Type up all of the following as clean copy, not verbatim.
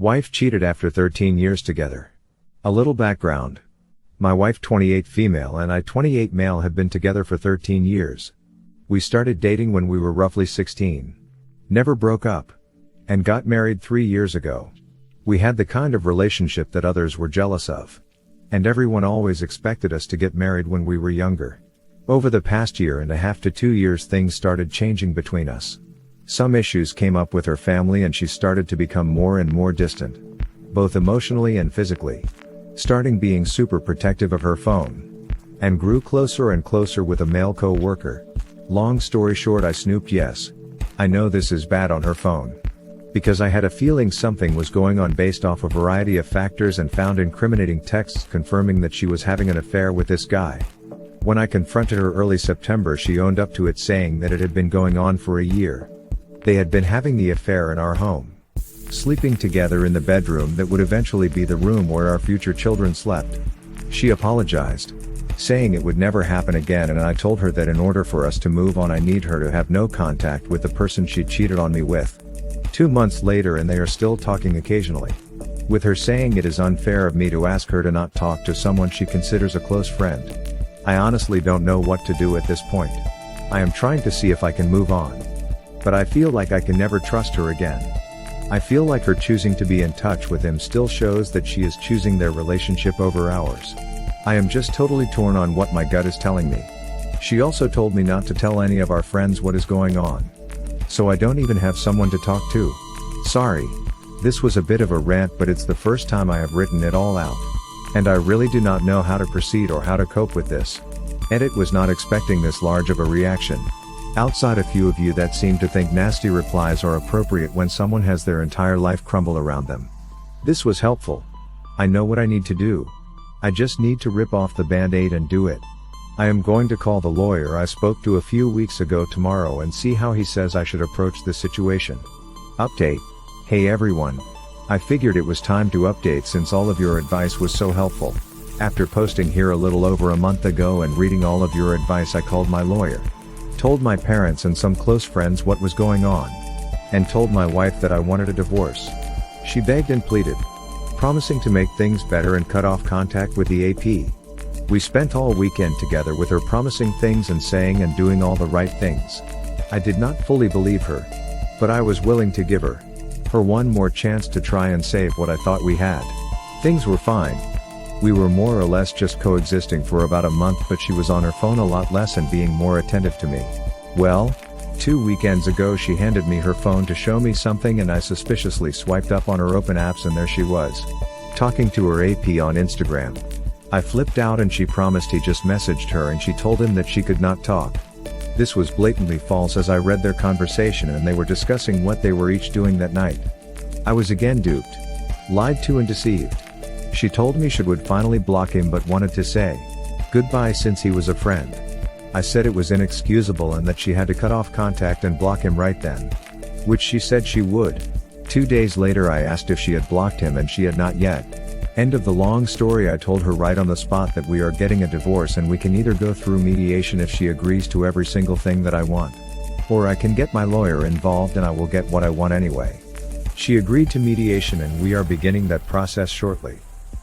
Wife cheated after 13 years together. A little background. My wife 28 female and I 28 male have been together for 13 years. We started dating when we were roughly 16. Never broke up. And got married 3 years ago. We had the kind of relationship that others were jealous of. And everyone always expected us to get married when we were younger. Over the past year and a half to 2 years things started changing between us. Some issues came up with her family and she started to become more and more distant. Both emotionally and physically. Starting being super protective of her phone. And grew closer and closer with a male co-worker. Long story short, I snooped. Yes. I know this is bad on her phone. Because I had a feeling something was going on based off a variety of factors and found incriminating texts confirming that she was having an affair with this guy. When I confronted her early September, she owned up to it, saying that it had been going on for a year. They had been having the affair in our home. Sleeping together in the bedroom that would eventually be the room where our future children slept. She apologized, saying it would never happen again, and I told her that in order for us to move on I need her to have no contact with the person she cheated on me with. 2 months later and they are still talking occasionally. With her saying it is unfair of me to ask her to not talk to someone she considers a close friend. I honestly don't know what to do at this point. I am trying to see if I can move on. But I feel like I can never trust her again. I feel like her choosing to be in touch with him still shows that she is choosing their relationship over ours. I am just totally torn on what my gut is telling me. She also told me not to tell any of our friends what is going on. So I don't even have someone to talk to. Sorry. This was a bit of a rant, but it's the first time I have written it all out. And I really do not know how to proceed or how to cope with this. Edit was not expecting this large of a reaction. Outside a few of you that seem to think nasty replies are appropriate when someone has their entire life crumble around them. This was helpful. I know what I need to do. I just need to rip off the band-aid and do it. I am going to call the lawyer I spoke to a few weeks ago tomorrow and see how he says I should approach the situation. Update. Hey everyone. I figured it was time to update since all of your advice was so helpful. After posting here a little over a month ago and reading all of your advice, I called my lawyer. Told my parents and some close friends what was going on. And told my wife that I wanted a divorce. She begged and pleaded, promising to make things better and cut off contact with the AP. We spent all weekend together with her, promising things and saying and doing all the right things. I did not fully believe her. But I was willing to give her one more chance to try and save what I thought we had. Things were fine. We were more or less just coexisting for about a month, but she was on her phone a lot less and being more attentive to me. Well, 2 weekends ago she handed me her phone to show me something and I suspiciously swiped up on her open apps and there she was. Talking to her AP on Instagram. I flipped out and she promised he just messaged her and she told him that she could not talk. This was blatantly false as I read their conversation and they were discussing what they were each doing that night. I was again duped. Lied to and deceived. She told me she would finally block him but wanted to say goodbye since he was a friend. I said it was inexcusable and that she had to cut off contact and block him right then. Which she said she would. 2 days later I asked if she had blocked him and she had not yet. End of the long story. I told her right on the spot that we are getting a divorce and we can either go through mediation if she agrees to every single thing that I want. Or I can get my lawyer involved and I will get what I want anyway. She agreed to mediation and we are beginning that process shortly.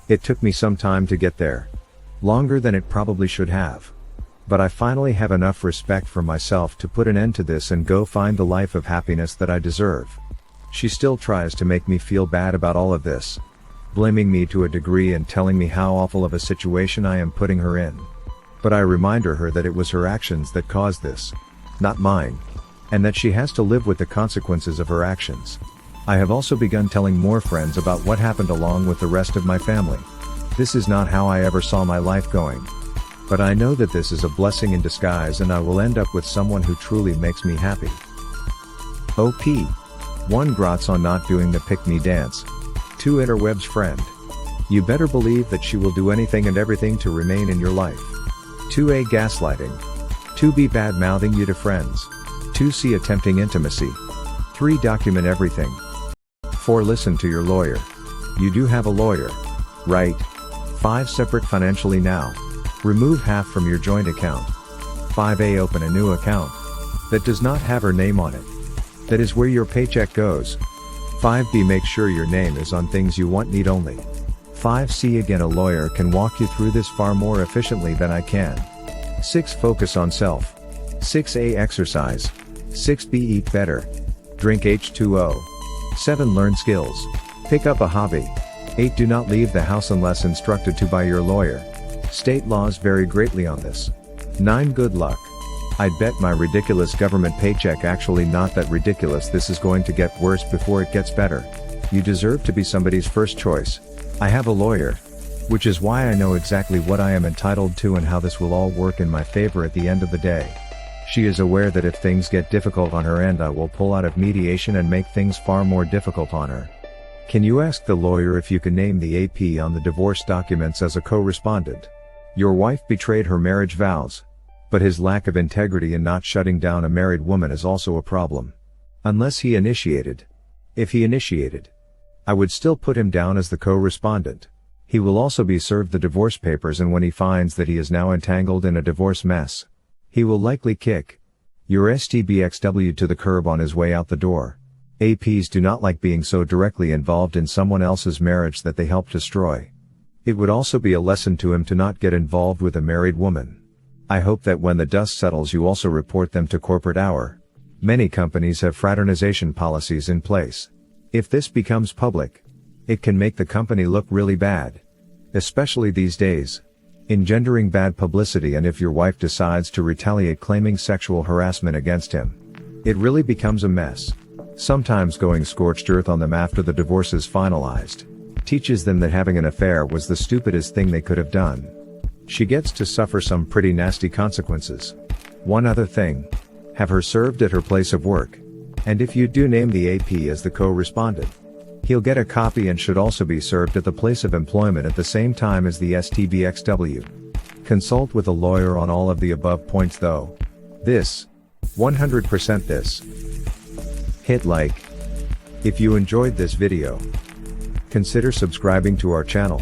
It took me some time to get there. Longer than it probably should have. But I finally have enough respect for myself to put an end to this and go find the life of happiness that I deserve. She still tries to make me feel bad about all of this. Blaming me to a degree and telling me how awful of a situation I am putting her in. But I remind her that it was her actions that caused this. Not mine. And that she has to live with the consequences of her actions. I have also begun telling more friends about what happened along with the rest of my family. This is not how I ever saw my life going. But I know that this is a blessing in disguise and I will end up with someone who truly makes me happy. OP. 1 Grots on not doing the pick-me dance. 2 Interwebs friend. You better believe that she will do anything and everything to remain in your life. 2A gaslighting. 2B bad-mouthing you to friends. 2C attempting intimacy. 3 document everything. 4 listen to your lawyer. You do have a lawyer, right? 5 separate financially now. Remove half from your joint account. 5A open a new account that does not have her name on it. That is where your paycheck goes. 5B. Make sure your name is on things you want need only. 5C. Again, a lawyer can walk you through this far more efficiently than I can. 6. Focus on self. 6A. Exercise. 6B. Eat better. Drink H2O. 7. Learn skills. Pick up a hobby. 8. Do not leave the house unless instructed to by your lawyer. State laws vary greatly on this. 9. Good luck. I'd bet my ridiculous government paycheck actually not that ridiculous. This is going to get worse before it gets better. You deserve to be somebody's first choice. I have a lawyer. Which is why I know exactly what I am entitled to and how this will all work in my favor at the end of the day. She is aware that if things get difficult on her end, I will pull out of mediation and make things far more difficult on her. Can you ask the lawyer if you can name the AP on the divorce documents as a co-respondent? Your wife betrayed her marriage vows. But his lack of integrity in not shutting down a married woman is also a problem. Unless he initiated. If he initiated, I would still put him down as the co-respondent. He will also be served the divorce papers, and when he finds that he is now entangled in a divorce mess, he will likely kick your STBXW to the curb on his way out the door. APs do not like being so directly involved in someone else's marriage that they help destroy. It would also be a lesson to him to not get involved with a married woman. I hope that when the dust settles you also report them to corporate hour. Many companies have fraternization policies in place. If this becomes public, it can make the company look really bad. Especially these days. Engendering bad publicity, and if your wife decides to retaliate claiming sexual harassment against him, it really becomes a mess. Sometimes going scorched earth on them after the divorce is finalized teaches them that having an affair was the stupidest thing they could have done. She gets to suffer some pretty nasty consequences. One other thing. Have her served at her place of work. And if you do name the AP as the co-respondent, he'll get a copy and should also be served at the place of employment at the same time as the STBXW. Consult with a lawyer on all of the above points though. This. 100% this. Hit like. If you enjoyed this video, consider subscribing to our channel.